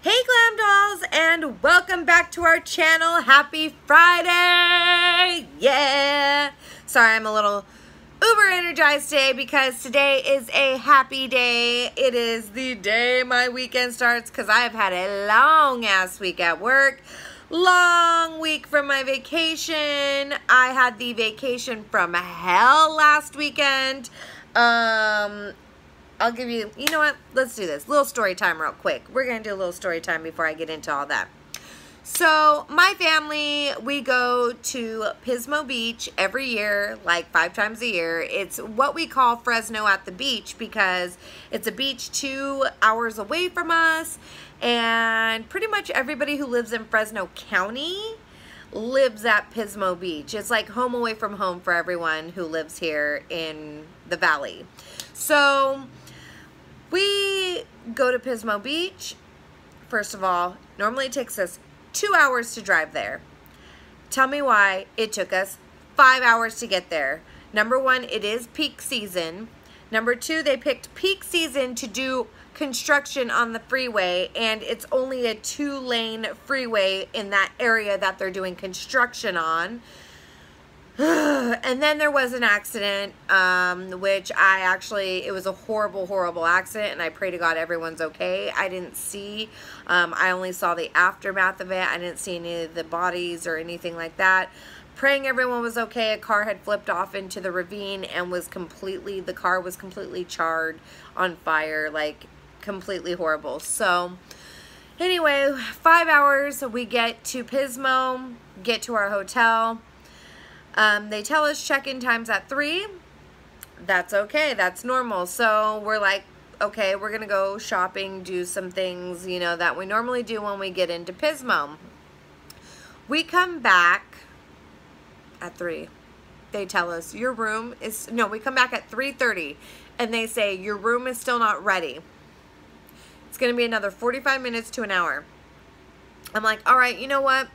Hey Glam Dolls, and welcome back to our channel. Happy Friday! Yeah! Sorry, I'm a little uber energized today because today is a happy day. It is the day my weekend starts because I've had a long ass week at work. Long week from my vacation. I had the vacation from hell last weekend. I'll give you, you know what, let's do this. Little story time real quick. We're going to do a little story time before I get into all that. So, my family, we go to Pismo Beach every year, like 5 times a year. It's what we call Fresno at the beach because it's a beach 2 hours away from us. And pretty much everybody who lives in Fresno County lives at Pismo Beach. It's like home away from home for everyone who lives here in the valley. So, we go to Pismo Beach. First of all, normally it takes us 2 hours to drive there. Tell me why it took us 5 hours to get there. Number one, it is peak season. Number two, they picked peak season to do construction on the freeway, and it's only a 2-lane freeway in that area that they're doing construction on. And then there was an accident, which it was a horrible, horrible accident, and I pray to God everyone's okay. I didn't see, I only saw the aftermath of it. I didn't see any of the bodies or anything like that. Praying everyone was okay. A car had flipped off into the ravine and the car was completely charred on fire, like completely horrible. So anyway, 5 hours, we get to Pismo, get to our hotel. They tell us check-in time's at 3. That's okay. That's normal. So we're like, okay, we're going to go shopping, do some things, you know, that we normally do when we get into Pismo. We come back at 3. They tell us your room is, no, we come back at 3:30 and they say your room is still not ready. It's going to be another 45 minutes to an hour. I'm like, all right, you know what?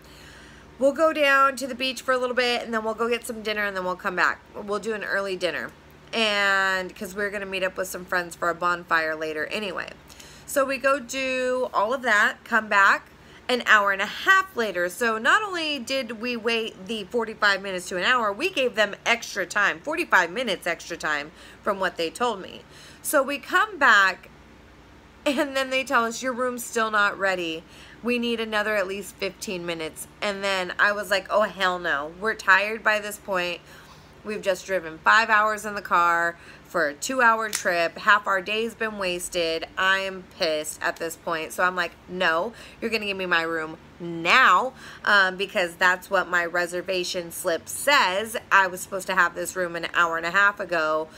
We'll go down to the beach for a little bit, and then we'll go get some dinner, and then we'll come back. We'll do an early dinner, and because we're going to meet up with some friends for a bonfire later anyway. So we go do all of that, come back an hour and a half later. So not only did we wait the 45 minutes to an hour, we gave them extra time, 45 minutes extra time from what they told me. So we come back, and then they tell us your room's still not ready. We need another at least 15 minutes. And then I was like, oh, hell no. We're tired by this point. We've just driven 5 hours in the car for a 2-hour trip. Half our day's been wasted. I am pissed at this point. So I'm like, no, you're going to give me my room now because that's what my reservation slip says. I was supposed to have this room an hour and a half ago.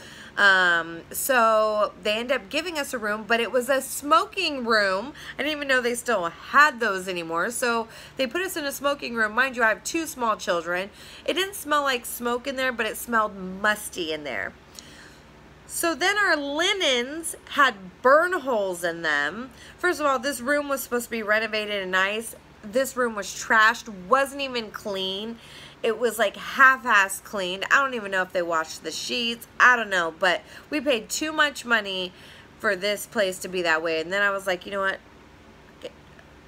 So they end up giving us a room, but it was a smoking room. I didn't even know they still had those anymore. So they put us in a smoking room. Mind you, I have 2 small children. It didn't smell like smoke in there, but it smelled musty in there. So then our linens had burn holes in them. First of all, this room was supposed to be renovated and nice. This room was trashed, wasn't even clean. It was like half-ass cleaned. I don't even know if they washed the sheets. I don't know, but we paid too much money for this place to be that way. And then I was like, you know what?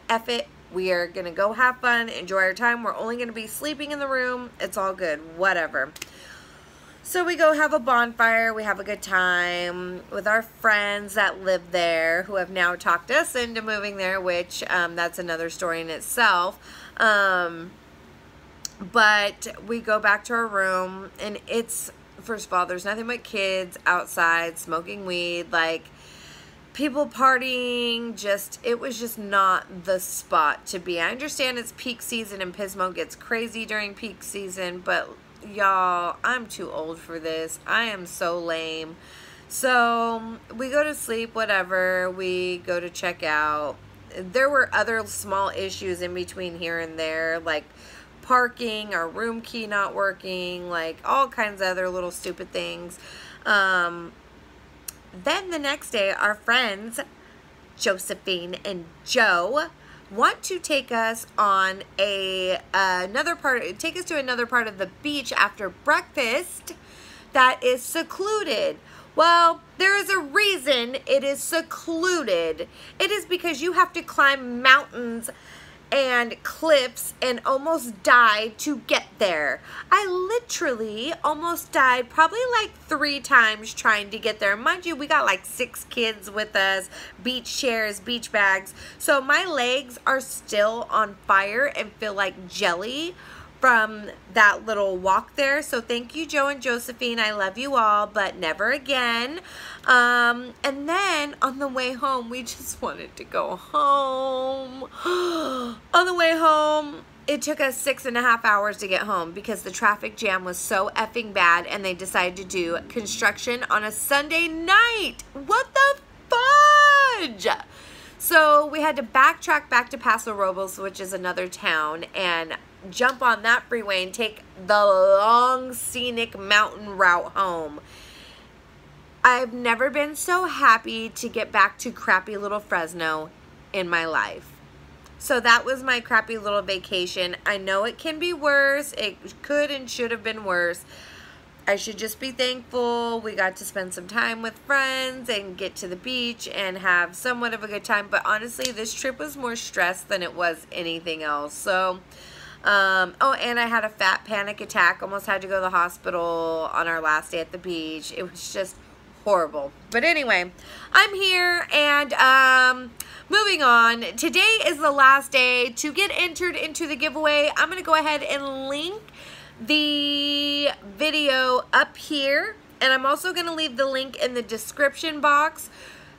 F it. We are going to go have fun, enjoy our time. We're only going to be sleeping in the room. It's all good. Whatever. So we go have a bonfire. We have a good time with our friends that live there who have now talked us into moving there, which that's another story in itself. But we go back to our room, and it's, first of all, there's nothing but kids outside smoking weed, like people partying. It was just not the spot to be. I understand it's peak season and Pismo gets crazy during peak season, but y'all, I'm too old for this. I am so lame. So we go to sleep, whatever. We go to check out. There were other small issues in between here and there, like parking, our room key not working, like all kinds of other little stupid things. Then the next day, our friends Josephine and Joe want to take us on take us to another part of the beach after breakfast that is secluded. Well, there is a reason it is secluded. It is because you have to climb mountains and cliffs and almost died to get there. I literally almost died probably like 3 times trying to get there. Mind you, we got like 6 kids with us, beach chairs, beach bags. So my legs are still on fire and feel like jelly from that little walk there. So thank you, Joe and Josephine. I love you all, but never again. And then on the way home, we just wanted to go home. On the way home, it took us 6.5 hours to get home because the traffic jam was so effing bad, and they decided to do construction on a Sunday night. What the fudge? So we had to backtrack back to Paso Robles, which is another town, and jump on that freeway and take the long scenic mountain route home. I've never been so happy to get back to crappy little Fresno in my life. So that was my crappy little vacation. I know it can be worse. It could and should have been worse. I should just be thankful we got to spend some time with friends and get to the beach and have somewhat of a good time. But honestly, this trip was more stress than it was anything else. So, oh, and I had a fat panic attack. Almost had to go to the hospital on our last day at the beach. It was just horrible. But anyway, I'm here, and moving on. Today is the last day to get entered into the giveaway. I'm going to go ahead and link the video up here, and I'm also going to leave the link in the description box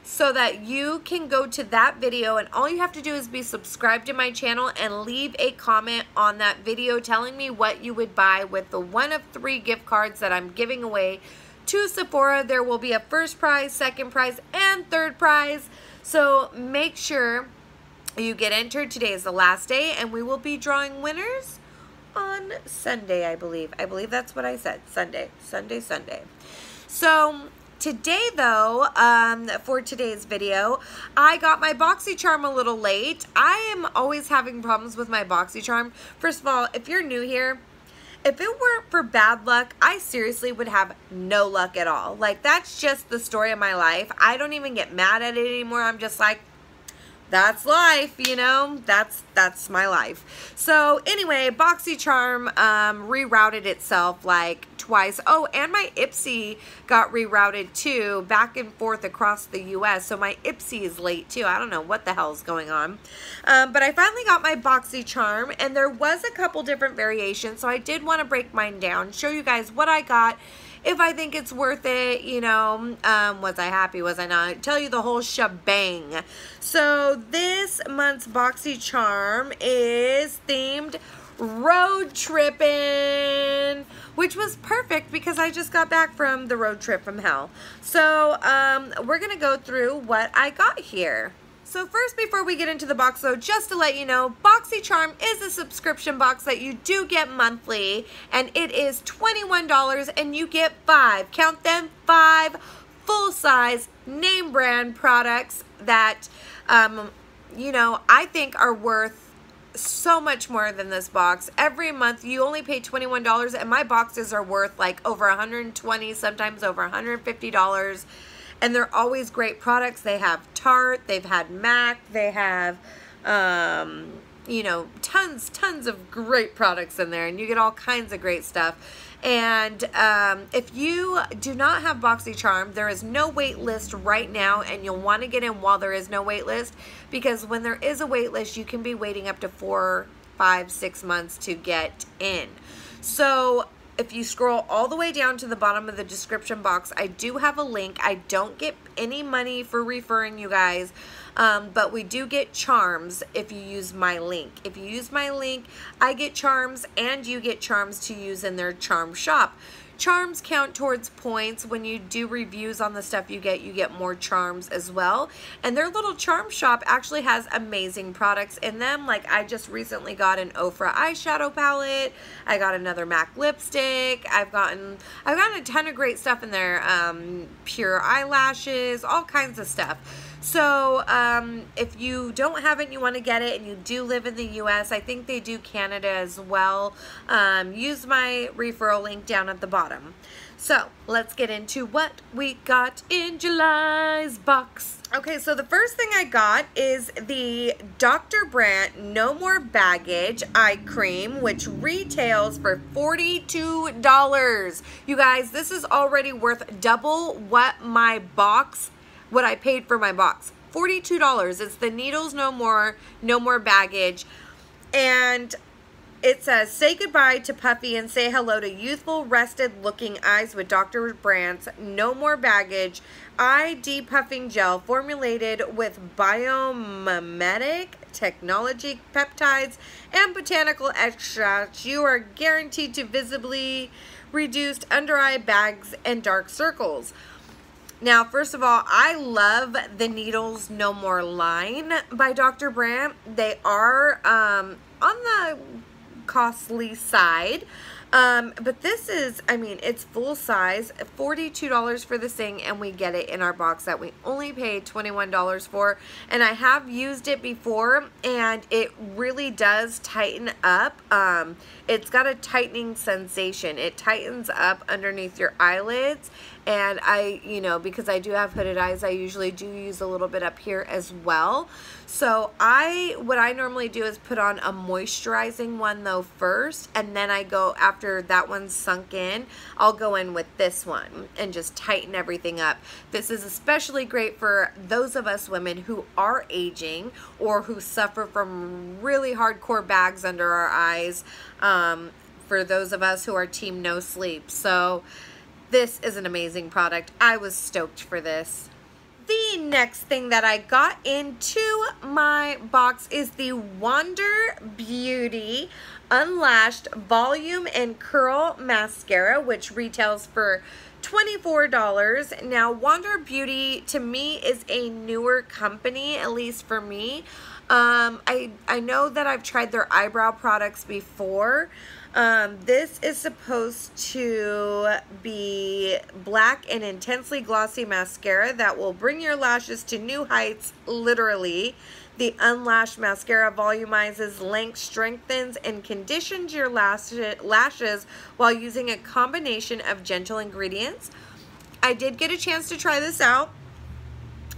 so that you can go to that video, and all you have to do is be subscribed to my channel and leave a comment on that video telling me what you would buy with the 1 of 3 gift cards that I'm giving away to Sephora. There will be a first prize, second prize, and third prize. So make sure you get entered. Today is the last day, and we will be drawing winners on Sunday, I believe. I believe that's what I said. Sunday. So today, though, for today's video, I got my Boxycharm a little late. I am always having problems with my Boxycharm. First of all, if you're new here, if it weren't for bad luck, I seriously would have no luck at all. Like, that's just the story of my life. I don't even get mad at it anymore. I'm just like, that's life, you know, that's my life. So anyway, Boxycharm rerouted itself like twice. Oh, and my Ipsy got rerouted too, back and forth across the US. So my Ipsy is late too. I don't know what the hell is going on. But I finally got my Boxycharm, and there was a couple different variations. So I did want to break mine down, show you guys what I got, if I think it's worth it, you know, was I happy, was I not, tell you the whole shebang. So this month's Boxycharm is themed road tripping, which was perfect because I just got back from the road trip from hell. So we're gonna go through what I got here. So first, before we get into the box, though, just to let you know, Boxycharm is a subscription box that you do get monthly, and it is $21, and you get 5, count them, 5 full-size name brand products that, you know, I think are worth so much more than this box. Every month you only pay $21, and my boxes are worth like over $120, sometimes over $150. And they're always great products. They have Tarte, they've had MAC, they have, you know, tons of great products in there, and you get all kinds of great stuff. And if you do not have Boxycharm, there is no wait list right now, and you'll want to get in while there is no wait list, because when there is a wait list, you can be waiting up to 4, 5, 6 months to get in. So if you scroll all the way down to the bottom of the description box, I do have a link. I don't get any money for referring you guys, but we do get charms if you use my link. If you use my link, I get charms, and you get charms to use in their charm shop. Charms count towards points. When you do reviews on the stuff you get more charms as well. And their little charm shop actually has amazing products in them. Like, I just recently got an Ofra eyeshadow palette. I got another MAC lipstick. I've gotten a ton of great stuff in there. Pure eyelashes, all kinds of stuff. So if you don't have it and you want to get it, and you do live in the US, I think they do Canada as well, use my referral link down at the bottom. So let's get into what we got in July's box. Okay, so the first thing I got is the Dr. Brandt No More Baggage Eye Cream, which retails for $42. You guys, this is already worth double what I paid for my box. $42. It's the Needles No More Baggage. And it says, say goodbye to puffy and say hello to youthful, rested-looking eyes with Dr. Brandt's No More Baggage Eye Depuffing Gel, formulated with biomimetic technology, peptides, and botanical extracts. You are guaranteed to visibly reduce under-eye bags and dark circles. Now, first of all, I love the Needles No More line by Dr. Brandt. They are on the costly side, but this is, I mean, it's full size, $42 for this thing, and we get it in our box that we only paid $21 for. And I have used it before, and it really does tighten up. It's got a tightening sensation. It tightens up underneath your eyelids, and because I do have hooded eyes, I usually do use a little bit up here as well. So what I normally do is put on a moisturizing one though first, and then I go, after that one's sunk in, I'll go in with this one and just tighten everything up. This is especially great for those of us women who are aging or who suffer from really hardcore bags under our eyes, for those of us who are team no sleep. So this is an amazing product. I was stoked for this. The next thing that I got into my box is the Wander Beauty Unlashed Volume and Curl Mascara, which retails for $24. Now, Wander Beauty to me is a newer company, at least for me. I know that I've tried their eyebrow products before. This is supposed to be black and intensely glossy mascara that will bring your lashes to new heights, literally. The Unlashed Mascara volumizes, lengthens, strengthens, and conditions your lashes while using a combination of gentle ingredients. I did get a chance to try this out.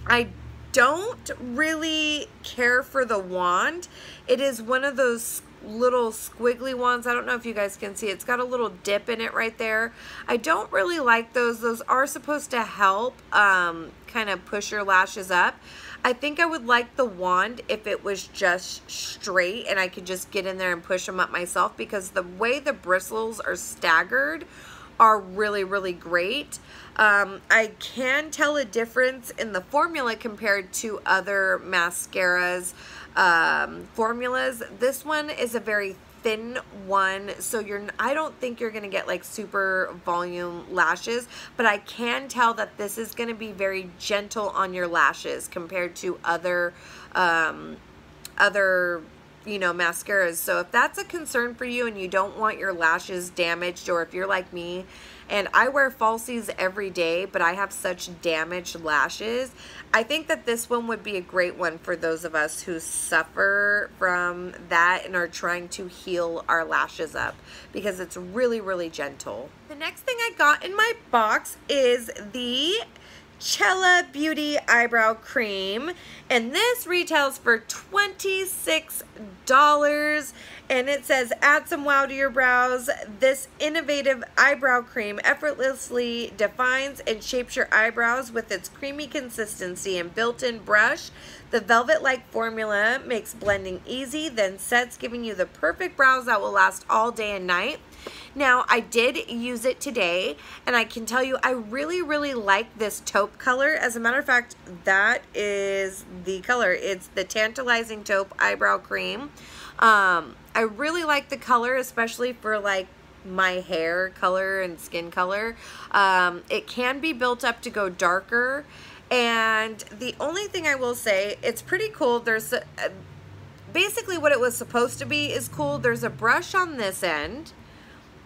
I don't really care for the wand. It is one of those little squiggly ones. I don't know if you guys can see. It's got a little dip in it right there. I don't really like those. Those are supposed to help kind of push your lashes up. I think I would like the wand if it was just straight and I could just get in there and push them up myself, because the way the bristles are staggered are really, really great. I can tell a difference in the formula compared to other mascaras formulas. This one is a very thin one, so I don't think you're gonna get like super volume lashes, but I can tell that this is gonna be very gentle on your lashes compared to other mascaras. So if that's a concern for you and you don't want your lashes damaged, or if you're like me and I wear falsies every day but I have such damaged lashes, I think that this one would be a great one for those of us who suffer from that and are trying to heal our lashes up, because it's really, really gentle. The next thing I got in my box is the Cella Beauty Eyebrow Cream, and this retails for $26, and it says, add some wow to your brows. This innovative eyebrow cream effortlessly defines and shapes your eyebrows with its creamy consistency and built-in brush. The velvet-like formula makes blending easy, then sets, giving you the perfect brows that will last all day and night. Now, I did use it today, and I can tell you I really, really like this taupe color. As a matter of fact, that is the color. It's the Tantalizing Taupe Eyebrow Cream. I really like the color, especially for like my hair color and skin color. It can be built up to go darker, and the only thing I will say, it's pretty cool. There's basically what it was supposed to be is cool. There's a brush on this end,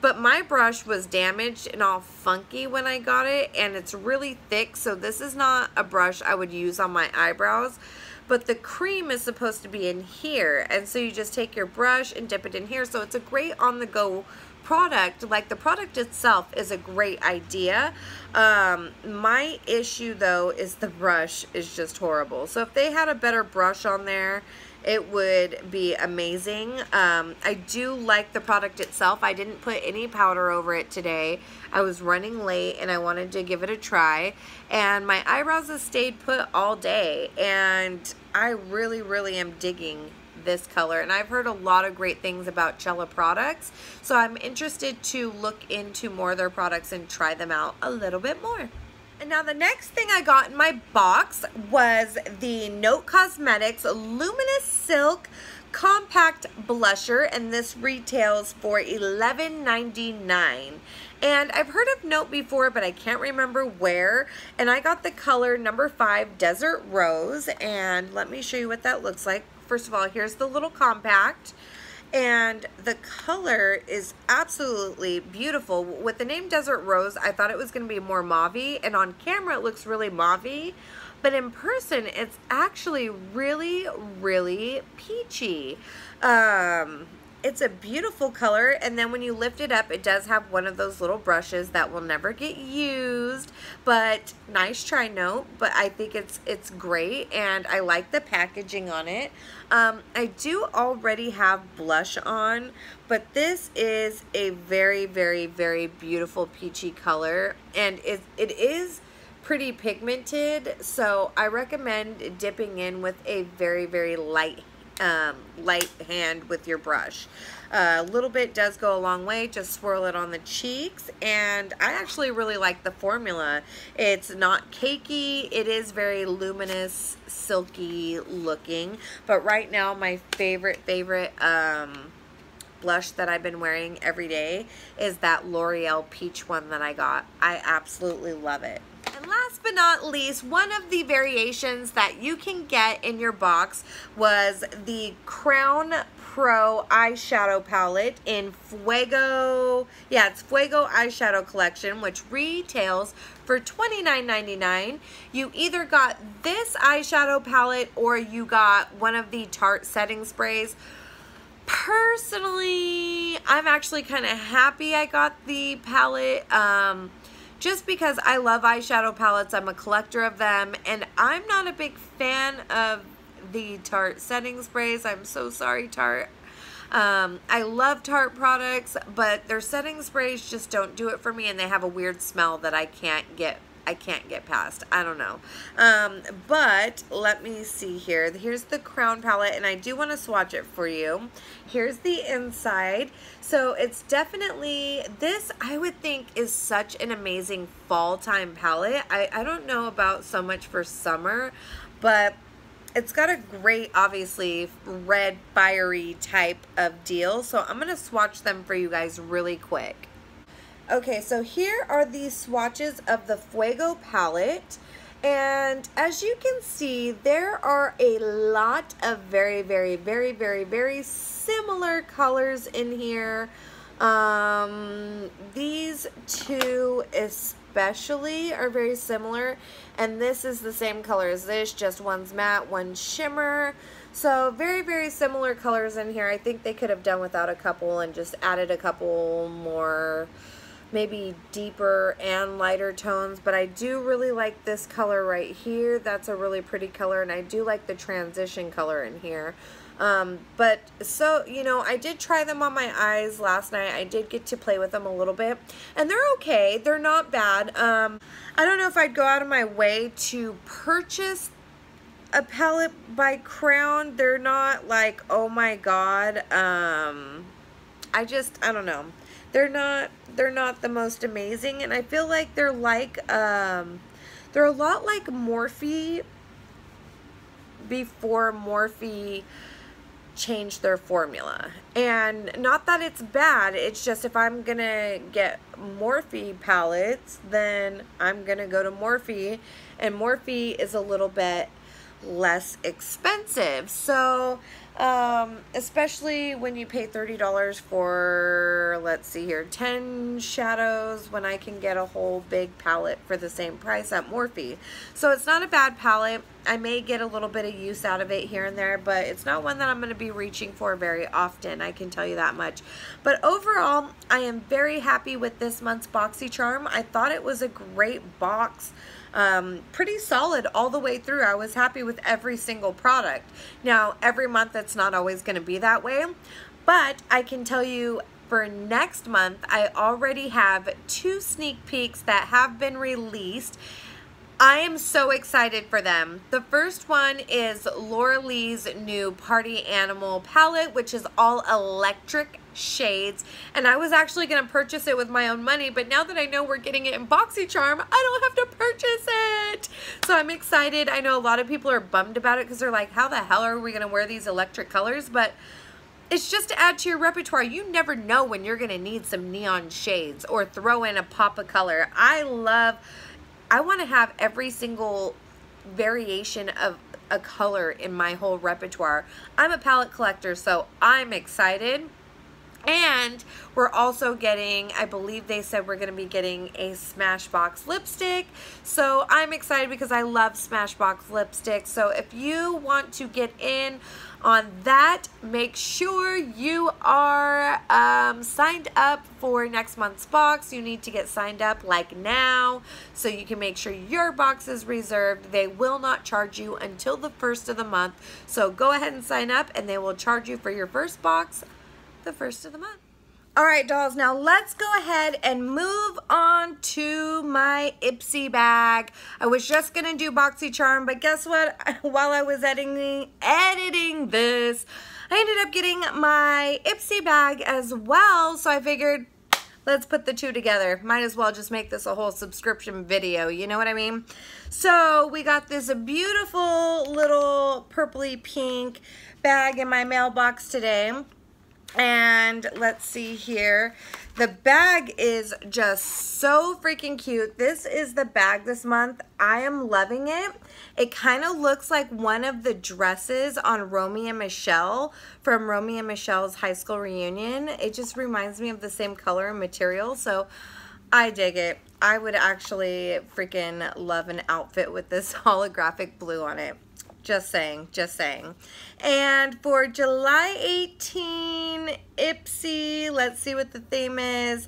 but my brush was damaged and all funky when I got it, and it's really thick, so this is not a brush I would use on my eyebrows. But the cream is supposed to be in here, and so you just take your brush and dip it in here, so it's a great on-the-go product, like the product itself, is a great idea. My issue though is the brush is just horrible. So if they had a better brush on there, it would be amazing. I do like the product itself. I didn't put any powder over it today. I was running late and I wanted to give it a try. And my eyebrows have stayed put all day. And I really am digging this color. And I've heard a lot of great things about Cella products. So I'm interested to look into more of their products and try them out a little bit more. And now the next thing I got in my box was the Note Cosmetics Luminous Silk Compact Blusher, and this retails for $11.99. And I've heard of Note before, but I can't remember where. And I got the color number 5 Desert Rose, and let me show you what that looks like. First of all, here's the little compact. And the color is absolutely beautiful. With the name Desert Rose, I thought it was going to be more mauve-y, and on camera it looks really mauve-y, but in person it's actually really peachy. It's a beautiful color, and then when you lift it up, it does have one of those little brushes that will never get used, but nice try, Note. But I think it's great, and I like the packaging on it. I do already have blush on, but this is a very beautiful peachy color, and it is pretty pigmented, so I recommend dipping in with a very light hand with your brush. A little bit does go a long way. Just swirl it on the cheeks, and I actually really like the formula. It's not cakey. It is very luminous, silky looking, but right now my favorite blush that I've been wearing every day is that L'Oreal Peach one that I got. I absolutely love it. And last but not least, one of the variations that you can get in your box was the Crown Pro eyeshadow palette in Fuego. Yeah, it's Fuego eyeshadow collection, which retails for $29.99. You either got this eyeshadow palette or you got one of the Tarte setting sprays. Personally, I'm actually kind of happy I got the palette. Just because I love eyeshadow palettes. I'm a collector of them, and I'm not a big fan of the Tarte setting sprays. I'm so sorry, Tarte. I love Tarte products, but their setting sprays just don't do it for me, and they have a weird smell that I can't get past. I don't know. But let me see here. Here's the Crown palette, and I do want to swatch it for you. Here's the inside. So it's definitely, this I would think is such an amazing fall time palette. I don't know about so much for summer, but it's got a great, obviously, red fiery type of deal. So I'm going to swatch them for you guys really quick. Okay, so here are the swatches of the Fuego palette, and as you can see, there are a lot of very similar colors in here. These two especially are very similar, and this is the same color as this, just one's matte, one's shimmer. So very similar colors in here. I think they could have done without a couple and just added a couple more, maybe deeper and lighter tones, but I do really like this color right here. That's a really pretty color, and I do like the transition color in here. But so, you know, I did try them on my eyes last night. I did get to play with them a little bit, and they're okay. They're not bad. I don't know if I'd go out of my way to purchase a palette by Crown. They're not like, oh my god. I don't know. They're not the most amazing, and I feel like they're like they're a lot like Morphe before Morphe changed their formula. And not that it's bad, it's just if I'm gonna get Morphe palettes, then I'm gonna go to Morphe, and Morphe is a little bit less expensive. So especially when you pay $30 for, let's see here, 10 shadows, when I can get a whole big palette for the same price at Morphe. So it's not a bad palette. I may get a little bit of use out of it here and there, but it's not one that I'm going to be reaching for very often, I can tell you that much. But overall, I am very happy with this month's Boxycharm. I thought it was a great box. Pretty solid all the way through. I was happy with every single product. Now, every month it's not always going to be that way, but I can tell you for next month, I already have 2 sneak peeks that have been released. I am so excited for them. The first one is Laura Lee's new Party Animal palette, which is all electric shades, and I was actually going to purchase it with my own money, but now that I know we're getting it in Boxycharm, I don't have to purchase it. So I'm excited. I know a lot of people are bummed about it because they're like, how the hell are we going to wear these electric colors? But it's just to add to your repertoire. You never know when you're going to need some neon shades or throw in a pop of color. I want to have every single variation of a color in my whole repertoire. I'm a palette collector, so I'm excited. And we're also getting, I believe they said we're going to be getting a Smashbox lipstick. So I'm excited because I love Smashbox lipstick. So if you want to get in on that, make sure you are signed up for next month's box. You need to get signed up like now so you can make sure your box is reserved. They will not charge you until the 1st of the month. So go ahead and sign up and they will charge you for your first box the 1st of the month. All right, dolls, now let's go ahead and move on to my Ipsy bag. I was just gonna do Boxycharm, but guess what? While I was editing this, I ended up getting my Ipsy bag as well, so I figured, let's put the two together. Might as well just make this a whole subscription video, you know what I mean? So we got this beautiful little purpley pink bag in my mailbox today. And let's see here. The bag is just so freaking cute. This is the bag this month. I am loving it. It kind of looks like one of the dresses on Romy and Michelle from Romy and Michelle's high school reunion. It just reminds me of the same color and material, so I dig it. I would actually freaking love an outfit with this holographic blue on it. Just saying, just saying. And for July 18, Ipsy, let's see what the theme is.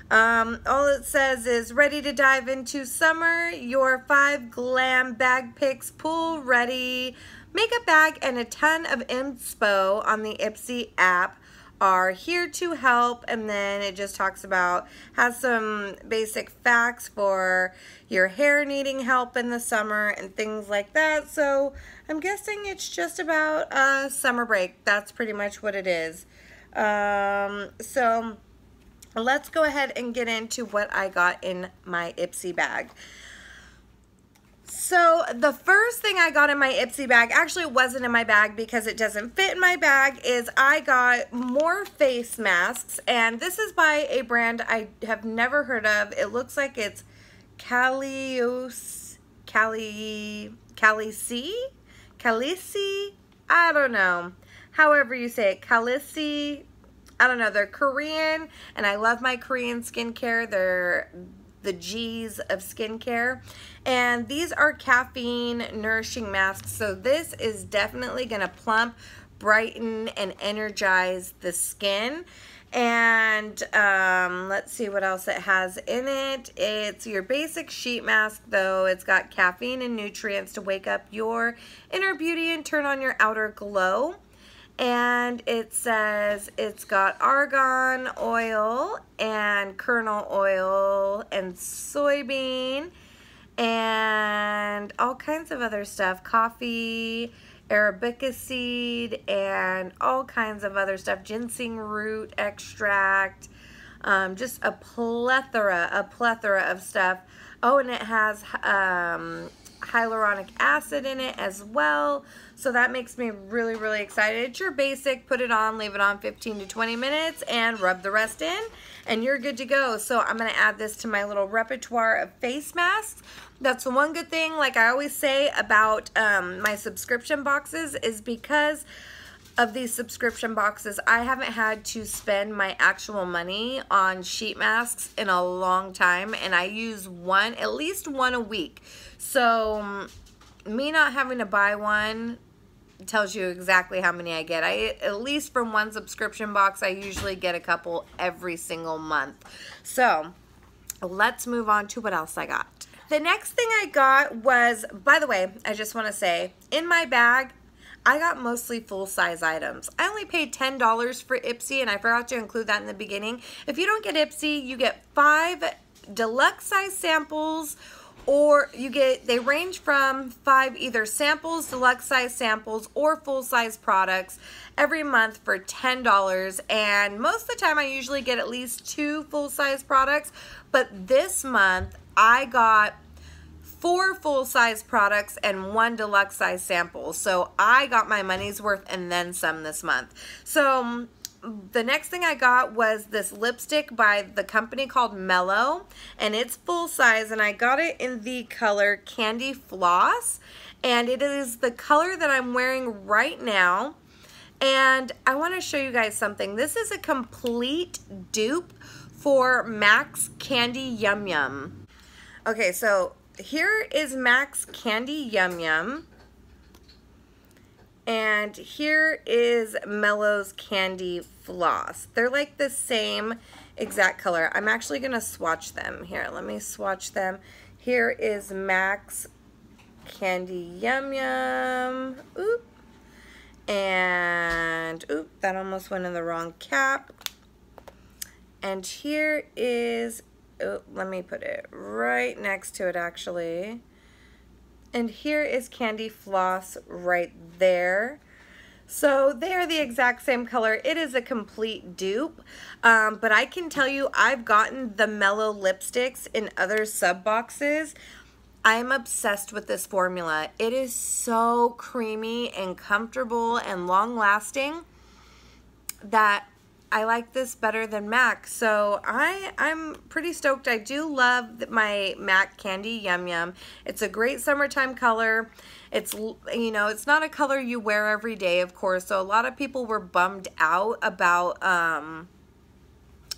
All it says is, ready to dive into summer, your 5 glam bag picks, pool ready, makeup bag, and a ton of inspo on the Ipsy app are here to help. And then it just talks about, has some basic facts for your hair needing help in the summer and things like that. So I'm guessing it's just about summer break. That's pretty much what it is. So let's go ahead and get into what I got in my Ipsy bag. So the first thing I got in my Ipsy bag, actually it wasn't in my bag because it doesn't fit in my bag, is I got more face masks, and this is by a brand I have never heard of. It looks like it's Calisi, I don't know. However you say it, Calisi, I don't know. They're Korean, and I love my Korean skincare. They're the G's of skincare, and these are caffeine nourishing masks, so this is definitely gonna plump, brighten, and energize the skin. And let's see what else it has in it. It's your basic sheet mask, though. It's got caffeine and nutrients to wake up your inner beauty and turn on your outer glow. And it says it's got argan oil and kernel oil and soybean and all kinds of other stuff. Coffee, arabica seed, and all kinds of other stuff. Ginseng root extract. Just a plethora of stuff. Oh, and it has hyaluronic acid in it as well. So that makes me really, really excited. It's your basic, put it on, leave it on 15 to 20 minutes and rub the rest in and you're good to go. So I'm gonna add this to my little repertoire of face masks. That's the one good thing, like I always say about my subscription boxes, is because of these subscription boxes, I haven't had to spend my actual money on sheet masks in a long time, and I use one, at least one a week. So me not having to buy one tells you exactly how many I get. At least from one subscription box, I usually get a couple every single month. So let's move on to what else I got. The next thing I got was, by the way, I just want to say, in my bag, I got mostly full-size items. I only paid $10 for Ipsy, and I forgot to include that in the beginning. If you don't get Ipsy, you get 5 deluxe size samples, or they range from 5 either samples, deluxe size samples, or full-size products every month for $10. And most of the time, I usually get at least 2 full-size products, but this month, I got 4 full-size products and 1 deluxe size sample. So I got my money's worth and then some this month. So the next thing I got was this lipstick by the company called Mellow, and it's full size, and I got it in the color Candy Floss, and it is the color that I'm wearing right now. And I want to show you guys something. This is a complete dupe for MAC's Candy Yum Yum. Okay, so here is MAC's Candy Yum Yum, and here is Mellow's Candy Floss. They're like the same exact color. I'm actually going to swatch them. Here, let me swatch them. Here is MAC's Candy Yum Yum. Oop. And, oop, that almost went in the wrong cap. And here is, oh, let me put it right next to it actually. And here is Candy Floss right there. So they are the exact same color. It is a complete dupe. But I can tell you, I've gotten the Mellow lipsticks in other sub boxes. I am obsessed with this formula. It is so creamy and comfortable and long lasting that I like this better than MAC. So I'm pretty stoked. I do love my MAC Candy Yum Yum. It's a great summertime color. It's, you know, it's not a color you wear every day, of course. So a lot of people were bummed out about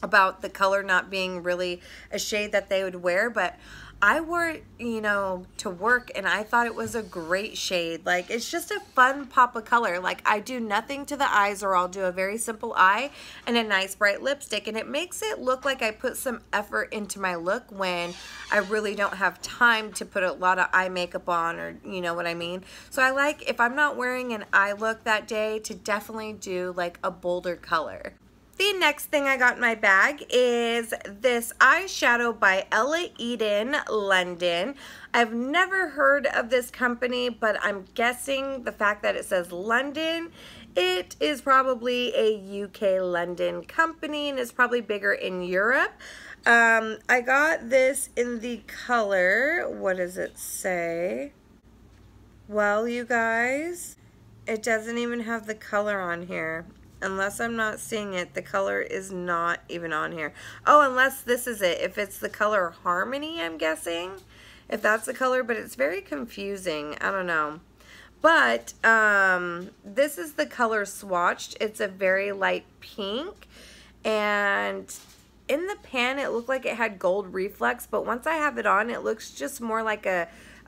the color not being really a shade that they would wear, but I wore it, you know, to work, and I thought it was a great shade. Like, it's just a fun pop of color. Like, I do nothing to the eyes, or I'll do a very simple eye and a nice bright lipstick, and it makes it look like I put some effort into my look when I really don't have time to put a lot of eye makeup on, or you know what I mean. So I like, if I'm not wearing an eye look that day, to definitely do like a bolder color. The next thing I got in my bag is this eyeshadow by Ella Eden London. I've never heard of this company, but I'm guessing the fact that it says London, it is probably a UK London company, and it's probably bigger in Europe. I got this in the color, what does it say? Well, you guys, it doesn't even have the color on here. Unless I'm not seeing it, the color is not even on here. Oh, unless this is it. If it's the color Harmony, I'm guessing. If that's the color, but it's very confusing. I don't know. But this is the color swatched. It's a very light pink. And in the pan, it looked like it had gold reflex. But once I have it on, it looks just more like a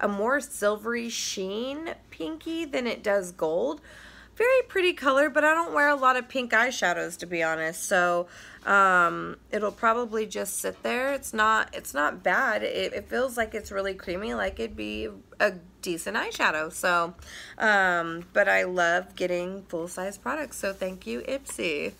more silvery sheen pinky than it does gold. Very pretty color, but I don't wear a lot of pink eyeshadows, to be honest. So it'll probably just sit there. It's not bad. It feels like it's really creamy, like it'd be a decent eyeshadow. So, but I love getting full-size products. So thank you, Ipsy.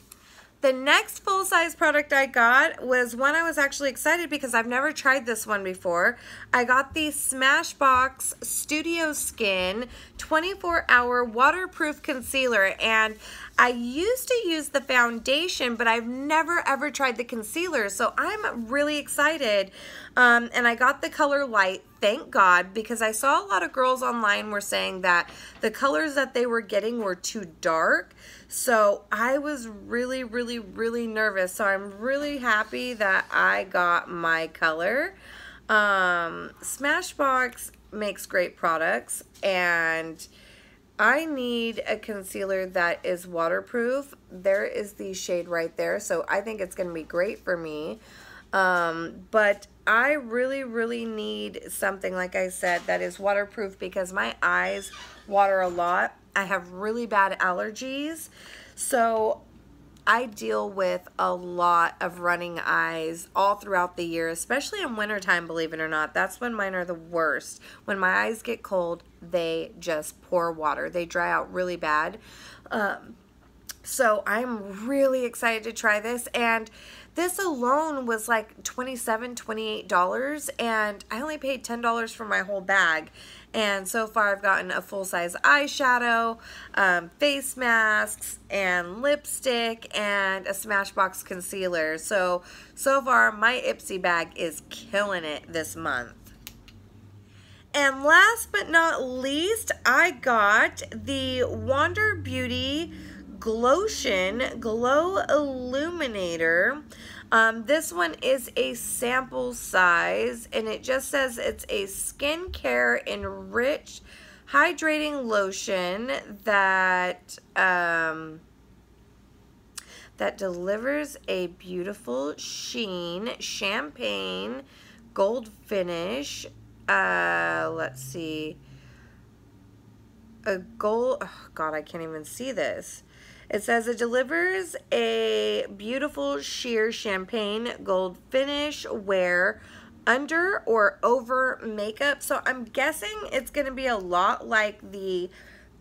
The next full-size product I got was one I was actually excited because I've never tried this one before. I got the Smashbox Studio Skin 24-hour waterproof concealer, and I used to use the foundation, but I've never ever tried the concealer, so I'm really excited. And I got the color Light thank God, because I saw a lot of girls online were saying that the colors that they were getting were too dark. So I was really, really, really nervous. So I'm really happy that I got my color. Smashbox makes great products, and I need a concealer that is waterproof. There is the shade right there, so I think it's going to be great for me. But I really, really need something, like I said, that is waterproof because my eyes water a lot. I have really bad allergies, so I deal with a lot of running eyes all throughout the year, especially in wintertime, believe it or not. That's when mine are the worst. When my eyes get cold, they just pour water. They dry out really bad. So I'm really excited to try this, and this alone was like $27, $28, and I only paid $10 for my whole bag. And so far I've gotten a full-size eyeshadow, face masks, and lipstick, and a Smashbox concealer. So far my Ipsy bag is killing it this month. And last but not least, I got the Wander Beauty Glotion Glow Illuminator. This one is a sample size, and it just says it's a skincare enriched hydrating lotion that that delivers a beautiful sheen, champagne, gold finish. Let's see. A gold, oh God, I can't even see this. It says it delivers a beautiful sheer champagne gold finish wear under or over makeup. So I'm guessing it's going to be a lot like the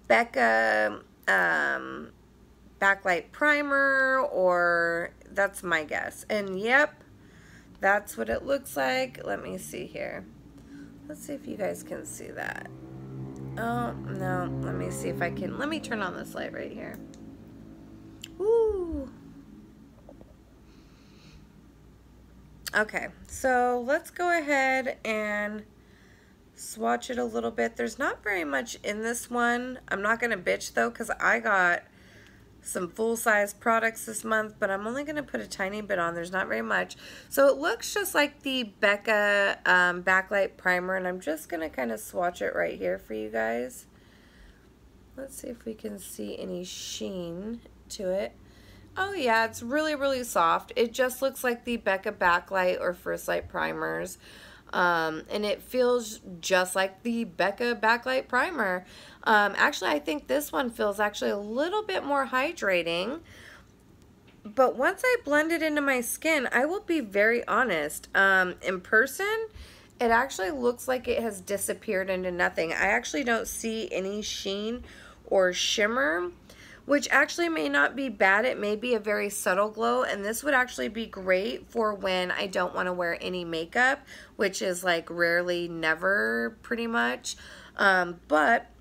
Becca Backlight Primer, or that's my guess. And yep, that's what it looks like. Let me see here. Let's see if you guys can see that. Oh, no. Let me see if I can. Let me turn on this light right here. Ooh. Okay, so let's go ahead and swatch it a little bit. There's not very much in this one. I'm not going to bitch, though, because I got some full-size products this month, but I'm only going to put a tiny bit on. There's not very much. So it looks just like the Becca Backlight Primer, and I'm just going to kind of swatch it right here for you guys. Let's see if we can see any sheen to it. Oh yeah, it's really, really soft. It just looks like the Becca Backlight or First Light primers. And it feels just like the Becca Backlight Primer. Actually, I think this one feels actually a little bit more hydrating. But once I blend it into my skin, I will be very honest. In person, it actually looks like it has disappeared into nothing. I actually don't see any sheen or shimmer, which actually may not be bad. It may be a very subtle glow, and this would actually be great for when I don't want to wear any makeup, which is like rarely, never, pretty much. But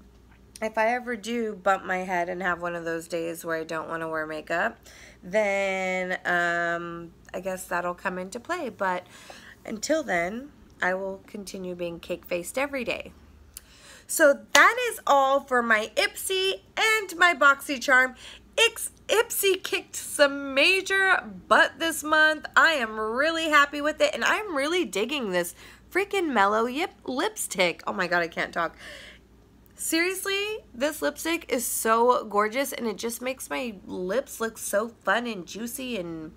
if I ever do bump my head and have one of those days where I don't want to wear makeup, then I guess that'll come into play. But until then, I will continue being cake-faced every day. So that is all for my Ipsy and my Boxycharm. Ipsy kicked some major butt this month. I am really happy with it, and I'm really digging this freaking mellow lipstick. Oh my God, I can't talk. Seriously, this lipstick is so gorgeous, and it just makes my lips look so fun and juicy and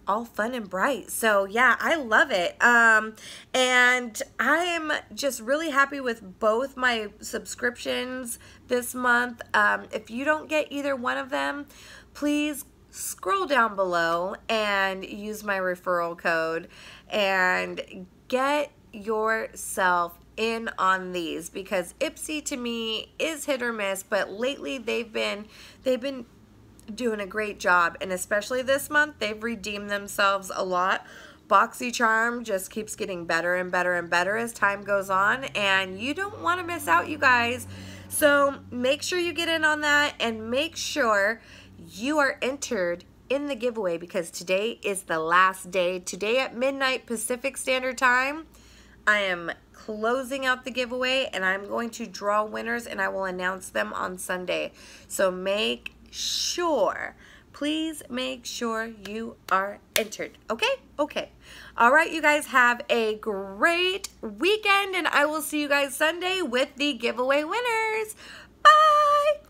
all fun and bright. So yeah, I love it. And I am just really happy with both my subscriptions this month. If you don't get either one of them, please scroll down below and use my referral code and get yourself in on these, because Ipsy to me is hit or miss, but lately they've been doing a great job, and especially this month they've redeemed themselves a lot. Boxycharm just keeps getting better and better and better as time goes on, and you don't want to miss out, you guys. So make sure you get in on that, and make sure you are entered in the giveaway, because today is the last day. Today at midnight Pacific Standard Time, I am closing out the giveaway, and I'm going to draw winners, and I will announce them on Sunday. So make sure, please make sure you are entered. Okay? Okay. All right, you guys have a great weekend, and I will see you guys Sunday with the giveaway winners. Bye!